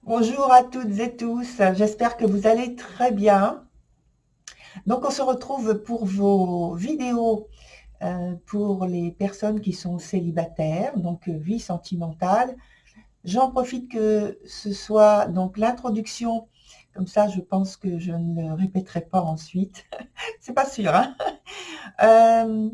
Bonjour à toutes et tous, j'espère que vous allez très bien. Donc on se retrouve pour vos vidéos pour les personnes qui sont célibataires, donc vie sentimentale. J'en profite que ce soit donc l'introduction, comme ça je pense que je ne le répéterai pas ensuite, c'est pas sûr, hein. Euh,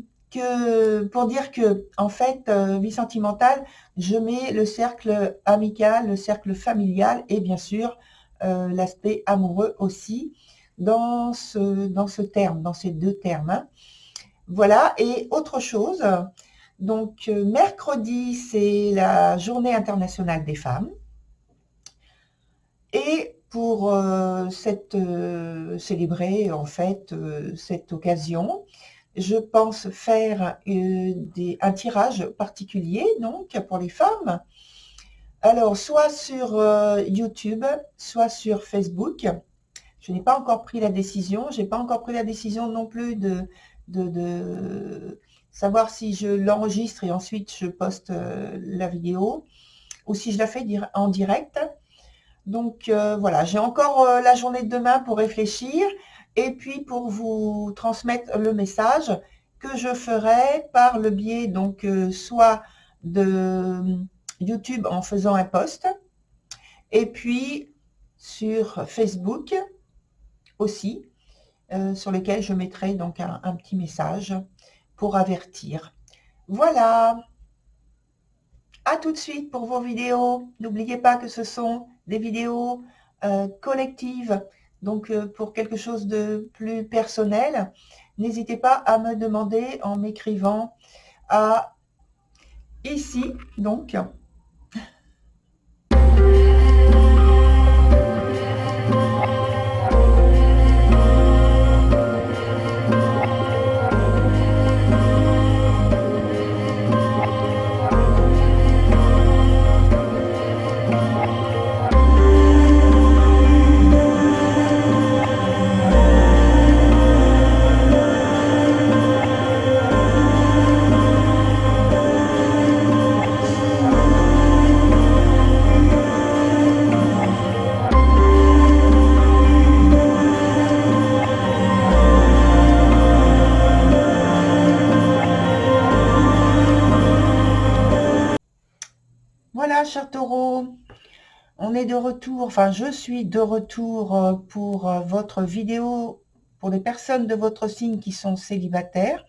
pour dire que en fait, vie sentimentale, je mets le cercle amical, le cercle familial et bien sûr l'aspect amoureux aussi dans ce terme, dans ces deux termes, hein. Voilà, et autre chose, donc mercredi, c'est la journée internationale des femmes. Et pour célébrer en fait cette occasion, je pense faire un tirage particulier donc pour les femmes. Alors, soit sur YouTube, soit sur Facebook. Je n'ai pas encore pris la décision. Je n'ai pas encore pris la décision non plus de savoir si je l'enregistre et ensuite je poste la vidéo ou si je la fais en direct. Donc voilà, j'ai encore la journée de demain pour réfléchir et puis pour vous transmettre le message que je ferai par le biais donc soit de YouTube en faisant un post et puis sur Facebook aussi, sur lequel je mettrai donc un petit message pour avertir. Voilà, à tout de suite pour vos vidéos. N'oubliez pas que ce sont des vidéos collectives, donc pour quelque chose de plus personnel. N'hésitez pas à me demander en m'écrivant à ici, donc. Voilà, cher taureau, on est de retour, enfin je suis de retour pour votre vidéo pour les personnes de votre signe qui sont célibataires.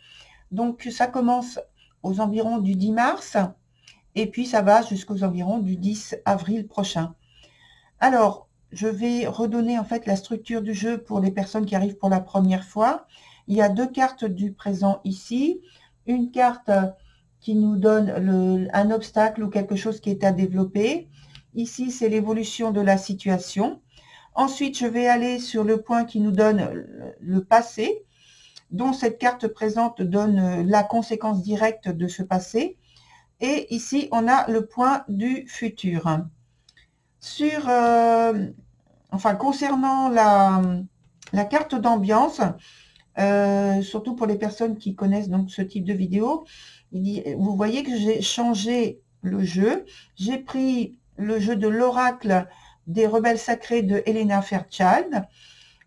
Donc ça commence aux environs du 10 mars et puis ça va jusqu'aux environs du 10 avril prochain. Alors, je vais redonner en fait la structure du jeu pour les personnes qui arrivent pour la première fois. Il y a deux cartes du présent ici. Une carte qui nous donne un obstacle ou quelque chose qui est à développer. Ici, c'est l'évolution de la situation. Ensuite, je vais aller sur le point qui nous donne le passé, dont cette carte présente donne la conséquence directe de ce passé. Et ici, on a le point du futur. Concernant la carte d'ambiance, surtout pour les personnes qui connaissent donc ce type de vidéo, vous voyez que j'ai changé le jeu. J'ai pris le jeu de l'oracle des rebelles sacrés de Helena Fairchild.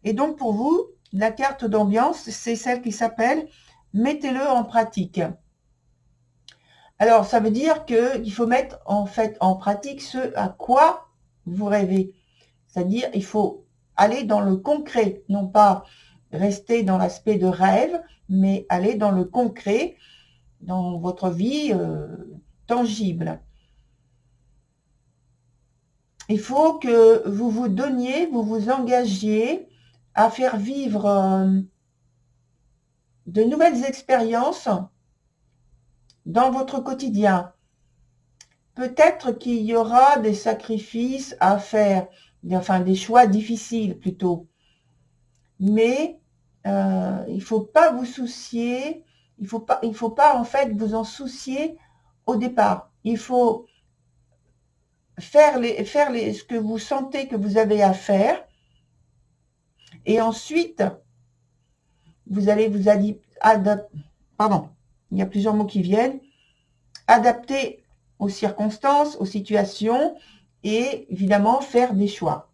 Et donc pour vous, la carte d'ambiance, c'est celle qui s'appelle « Mettez-le en pratique ». Alors, ça veut dire qu'il faut mettre en fait en pratique ce à quoi vous rêvez. C'est-à-dire, il faut aller dans le concret, non pas rester dans l'aspect de rêve, mais aller dans le concret, dans votre vie tangible. Il faut que vous vous donniez, vous vous engagiez à faire vivre de nouvelles expériences dans votre quotidien. Peut-être qu'il y aura des sacrifices à faire, enfin des choix difficiles plutôt. Mais il ne faut pas vous soucier, il faut pas en fait vous en soucier au départ. Il faut faire ce que vous sentez que vous avez à faire. Et ensuite, vous allez vous adapter, pardon, il y a plusieurs mots qui viennent, adapter aux circonstances, aux situations, et évidemment faire des choix.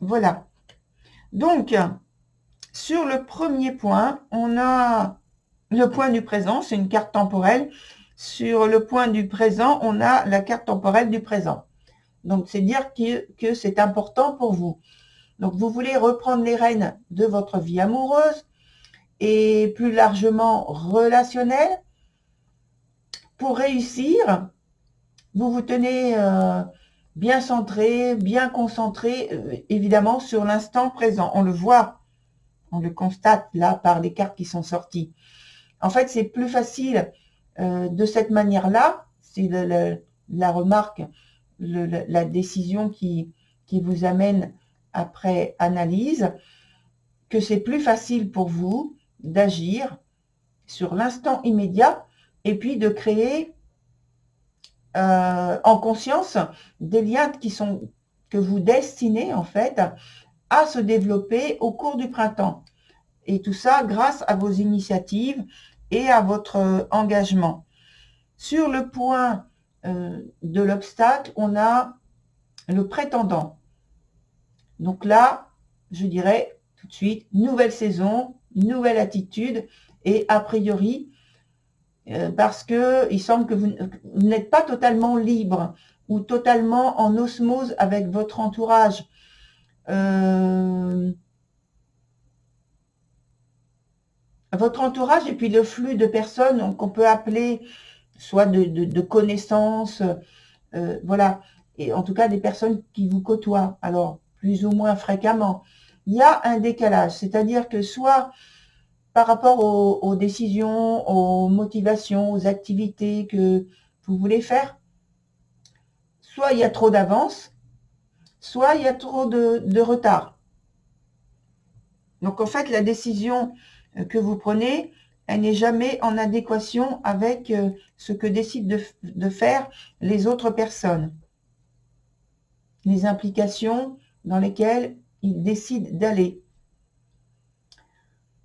Voilà. Donc, sur le premier point, on a le point du présent, c'est une carte temporelle. Sur le point du présent, on a la carte temporelle du présent. Donc, c'est dire que c'est important pour vous. Donc, vous voulez reprendre les rênes de votre vie amoureuse et plus largement relationnelle. Pour réussir, vous vous tenez bien centré, bien concentré, évidemment, sur l'instant présent. On le voit, on le constate là par les cartes qui sont sorties. En fait, c'est plus facile de cette manière-là, c'est la remarque, la décision qui vous amène après analyse, que c'est plus facile pour vous d'agir sur l'instant immédiat et puis de créer en conscience des liens que vous destinez en fait à se développer au cours du printemps. Et tout ça grâce à vos initiatives et à votre engagement. Sur le point de l'obstacle, on a le prétendant. Donc là, je dirais tout de suite, nouvelle saison, nouvelle attitude, et a priori, parce qu'il semble que vous n'êtes pas totalement libre ou totalement en osmose avec votre entourage. Votre entourage et puis le flux de personnes qu'on peut appeler soit de connaissances, voilà, et en tout cas des personnes qui vous côtoient, alors plus ou moins fréquemment. Il y a un décalage, c'est-à-dire que soit par rapport aux décisions, aux motivations, aux activités que vous voulez faire, soit il y a trop d'avance, soit il y a trop de retard. Donc en fait, la décision que vous prenez, elle n'est jamais en adéquation avec ce que décident de faire les autres personnes, les implications dans lesquelles ils décident d'aller.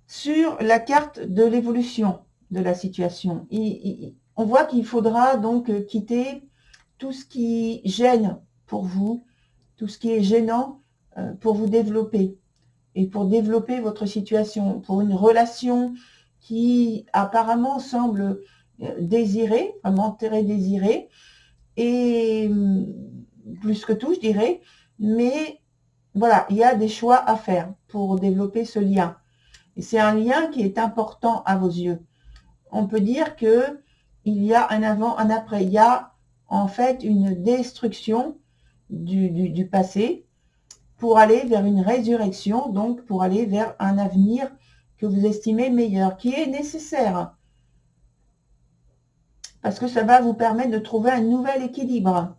Sur la carte de l'évolution de la situation, on voit qu'il faudra donc quitter tout ce qui gêne pour vous, tout ce qui est gênant pour vous développer et pour développer votre situation, pour une relation qui apparemment semble désirée, vraiment très désirée, et plus que tout, je dirais, mais voilà, il y a des choix à faire pour développer ce lien. Et c'est un lien qui est important à vos yeux. On peut dire que il y a un avant, un après. Il y a en fait une destruction du passé pour aller vers une résurrection, donc pour aller vers un avenir que vous estimez meilleur, qui est nécessaire. Parce que ça va vous permettre de trouver un nouvel équilibre.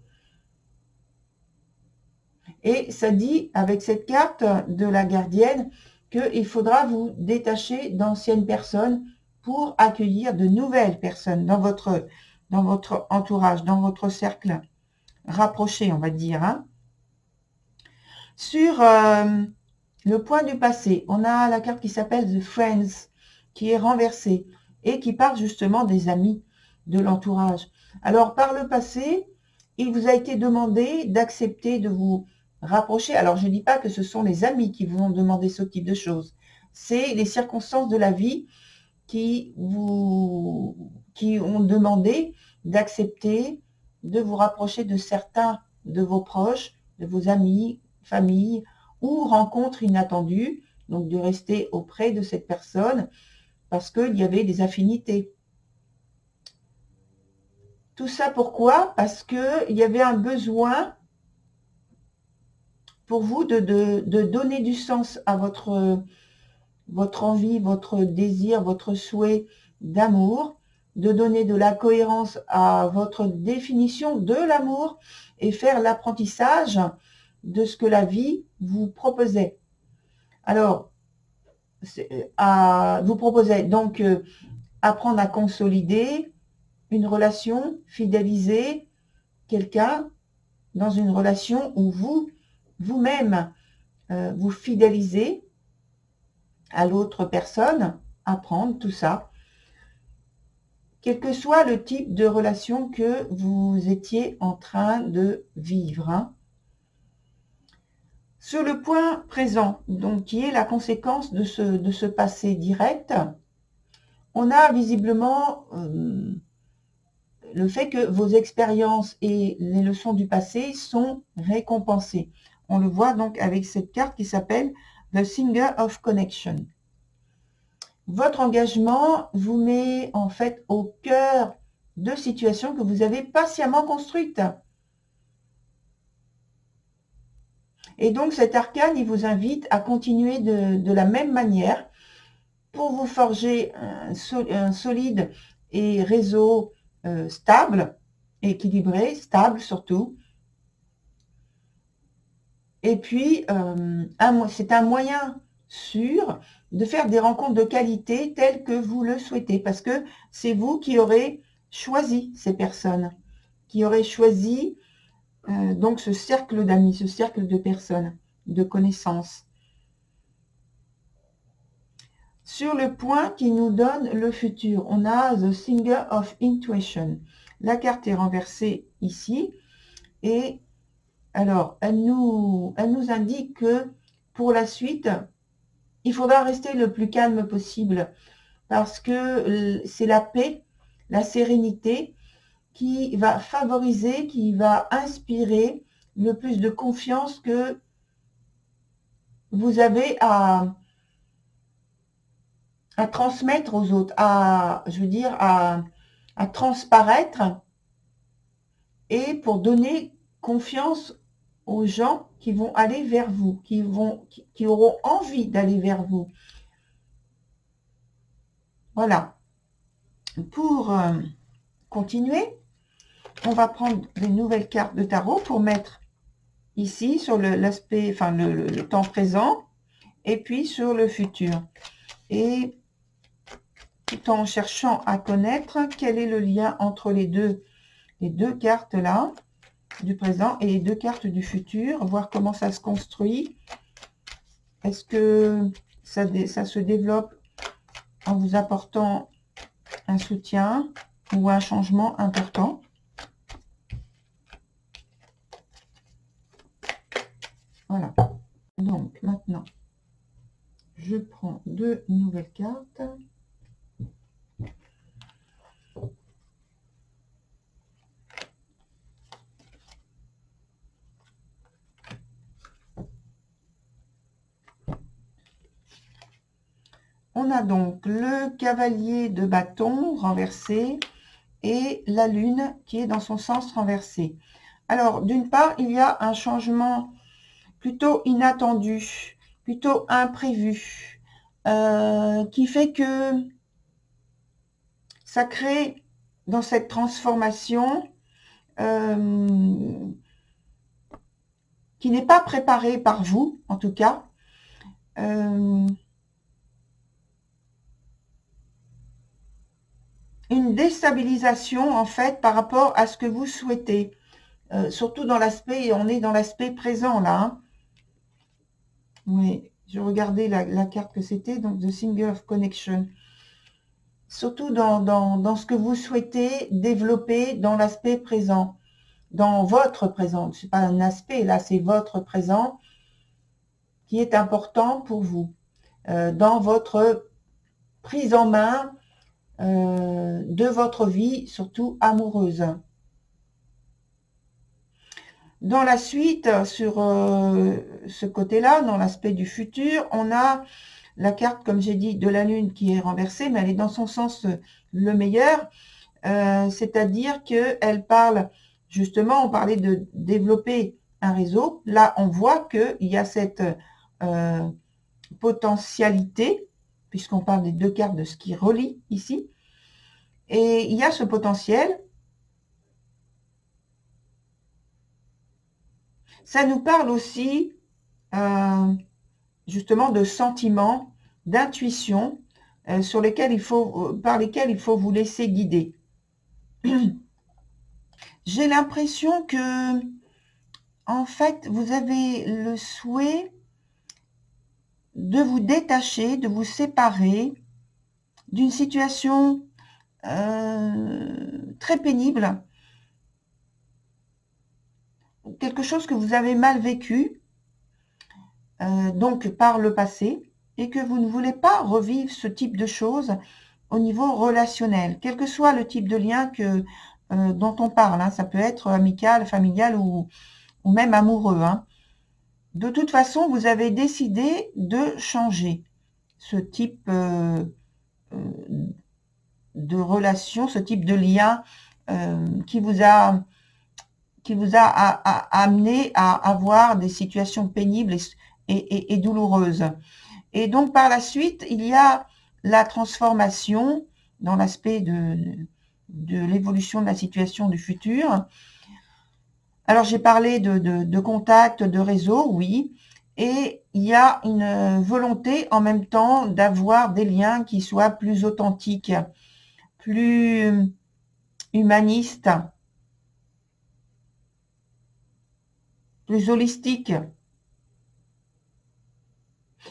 Et ça dit, avec cette carte de la gardienne, qu'il faudra vous détacher d'anciennes personnes pour accueillir de nouvelles personnes dans votre entourage, dans votre cercle rapproché, on va dire. Hein. Sur le point du passé, on a la carte qui s'appelle The Friends, qui est renversée et qui parle justement des amis, de l'entourage. Alors, par le passé, il vous a été demandé d'accepter de vous rapprocher. Alors, je ne dis pas que ce sont les amis qui vous ont demandé ce type de choses. C'est les circonstances de la vie qui ont demandé d'accepter de vous rapprocher de certains de vos proches, de vos amis, famille, ou rencontres inattendues, donc de rester auprès de cette personne parce qu'il y avait des affinités. Tout ça pourquoi? Parce qu'il y avait un besoin pour vous de donner du sens à votre envie, votre désir, votre souhait d'amour, de donner de la cohérence à votre définition de l'amour et faire l'apprentissage de ce que la vie vous proposait. Alors, vous proposait donc apprendre à consolider une relation, fidéliser quelqu'un dans une relation où vous-même, vous fidélisez à l'autre personne, apprendre tout ça. quel que soit le type de relation que vous étiez en train de vivre. Hein. Sur le point présent, donc qui est la conséquence de ce passé direct, on a visiblement le fait que vos expériences et les leçons du passé sont récompensées. On le voit donc avec cette carte qui s'appelle The Singer of Connection. Votre engagement vous met en fait au cœur de situations que vous avez patiemment construites. Et donc cet arcane, il vous invite à continuer de la même manière pour vous forger un solide et réseau stable, équilibré, stable surtout. Et puis, c'est un moyen sûr de faire des rencontres de qualité telles que vous le souhaitez, parce que c'est vous qui aurez choisi ces personnes, qui aurez choisi donc ce cercle d'amis, ce cercle de personnes, de connaissances. Sur le point qui nous donne le futur, on a The Singer of Intuition. La carte est renversée ici et alors elle nous indique que pour la suite, il faudra rester le plus calme possible parce que c'est la paix, la sérénité qui va favoriser, qui va inspirer le plus de confiance que vous avez à transmettre aux autres, je veux dire, à transparaître et pour donner confiance aux gens qui vont aller vers vous, qui auront envie d'aller vers vous. Voilà. Pour continuer, on va prendre des nouvelles cartes de tarot pour mettre ici sur l'aspect, enfin le temps présent et puis sur le futur. Et tout en cherchant à connaître quel est le lien entre les deux cartes là, du présent et les deux cartes du futur, voir comment ça se construit. Est-ce que ça se développe en vous apportant un soutien ou un changement important? Voilà. Donc maintenant, je prends deux nouvelles cartes. On a donc le cavalier de bâton renversé et la lune qui est dans son sens renversé. Alors, d'une part, il y a un changement plutôt inattendu, plutôt imprévu, qui fait que ça crée dans cette transformation qui n'est pas préparée par vous, en tout cas, une déstabilisation en fait par rapport à ce que vous souhaitez. Surtout dans l'aspect, on est dans l'aspect présent là. Hein. Oui, je regardais la carte que c'était, donc The Singer of Connection. Surtout dans ce que vous souhaitez développer dans l'aspect présent, dans votre présent. Ce n'est pas un aspect, là, c'est votre présent qui est important pour vous, dans votre prise en main de votre vie, surtout amoureuse. Dans la suite, sur ce côté-là, dans l'aspect du futur, on a la carte, comme j'ai dit, de la lune qui est renversée, mais elle est dans son sens le meilleur, c'est-à-dire qu'elle parle, justement, on parlait de développer un réseau. Là, on voit qu'il y a cette potentialité, puisqu'on parle des deux cartes de ce qui relie ici, et il y a ce potentiel. Ça nous parle aussi justement de sentiments, d'intuition par lesquels il faut vous laisser guider. J'ai l'impression que en fait vous avez le souhait de vous détacher, de vous séparer d'une situation très pénible, quelque chose que vous avez mal vécu, donc par le passé, et que vous ne voulez pas revivre ce type de choses au niveau relationnel, quel que soit le type de lien dont on parle, hein. Ça peut être amical, familial ou même amoureux, hein. De toute façon, vous avez décidé de changer ce type de relation, ce type de lien qui vous a amené à avoir des situations pénibles et douloureuses. Et donc, par la suite, il y a la transformation dans l'aspect de l'évolution de la situation du futur. Alors, j'ai parlé de contact, de réseau, oui. Et il y a une volonté en même temps d'avoir des liens qui soient plus authentiques, plus humanistes, plus holistiques.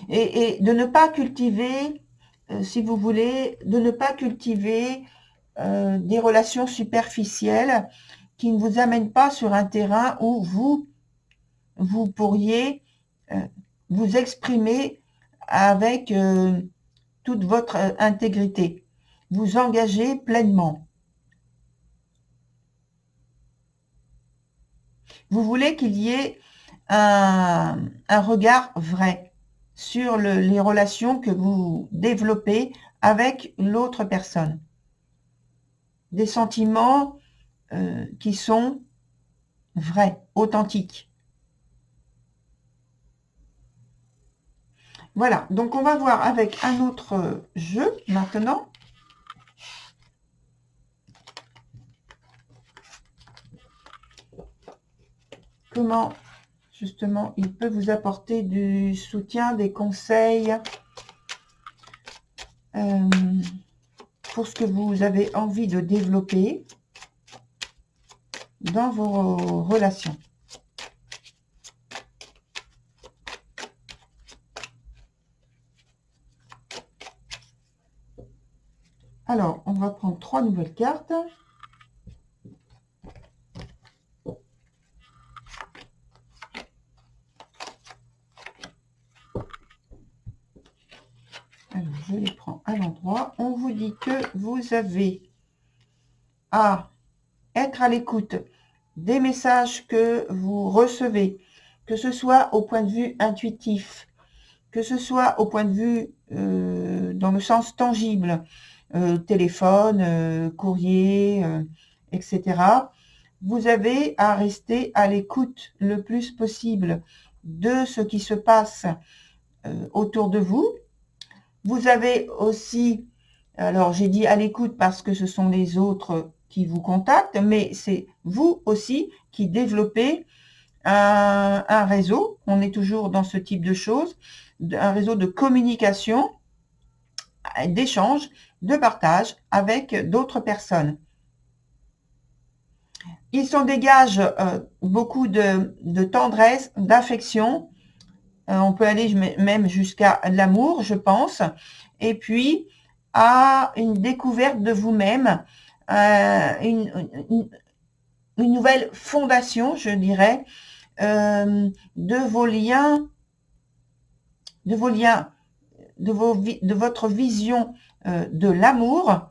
Et de ne pas cultiver, si vous voulez, de ne pas cultiver des relations superficielles qui ne vous amènent pas sur un terrain où vous pourriez vous exprimer avec toute votre intégrité, vous engager pleinement. Vous voulez qu'il y ait un regard vrai sur les relations que vous développez avec l'autre personne. Des sentiments qui sont vrais, authentiques. Voilà, donc on va voir avec un autre jeu maintenant. Comment justement il peut vous apporter du soutien, des conseils pour ce que vous avez envie de développer dans vos relations. Alors, on va prendre 3 nouvelles cartes. Alors, je les prends à l'endroit. On vous dit que vous avez à être à l'écoute des messages que vous recevez, que ce soit au point de vue intuitif, que ce soit au point de vue dans le sens tangible, téléphone, courrier, etc. Vous avez à rester à l'écoute le plus possible de ce qui se passe autour de vous. Vous avez aussi, alors j'ai dit à l'écoute parce que ce sont les autres qui vous contactent, mais c'est vous aussi qui développez un réseau. On est toujours dans ce type de choses, un réseau de communication, d'échange, de partage avec d'autres personnes. Il s'en dégage beaucoup de tendresse, d'affection. On peut aller même jusqu'à l'amour, je pense. Et puis, à une découverte de vous-même, une nouvelle fondation, je dirais, de vos liens, de votre vision de l'amour,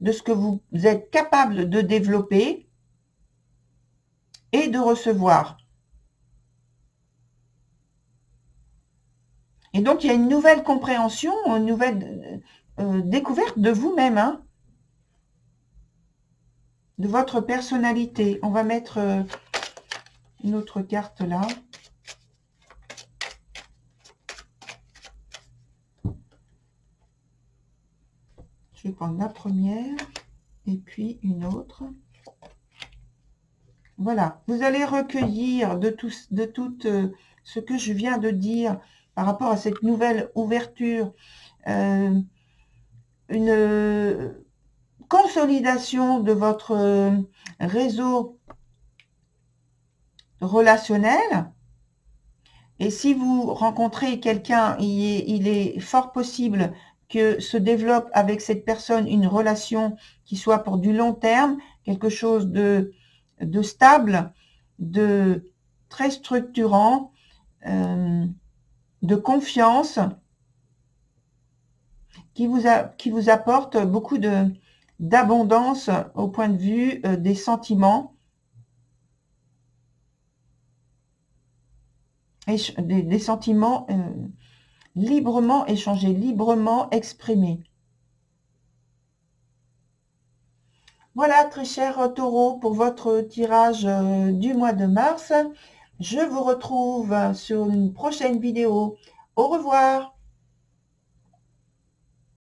de ce que vous êtes capable de développer et de recevoir. Et donc, il y a une nouvelle compréhension, une nouvelle découverte de vous-même, hein, de votre personnalité. On va mettre une autre carte là. Je vais prendre la première et puis une autre. Voilà, vous allez recueillir de tout ce que je viens de dire par rapport à cette nouvelle ouverture, une consolidation de votre réseau relationnel. Et si vous rencontrez quelqu'un, il est fort possible que se développe avec cette personne une relation qui soit pour du long terme, quelque chose de stable, de très structurant, de confiance, qui vous apporte beaucoup d'abondance au point de vue des sentiments, des sentiments librement échangés, librement exprimés. Voilà, très cher Taureau, pour votre tirage du mois de mars. Je vous retrouve sur une prochaine vidéo. Au revoir.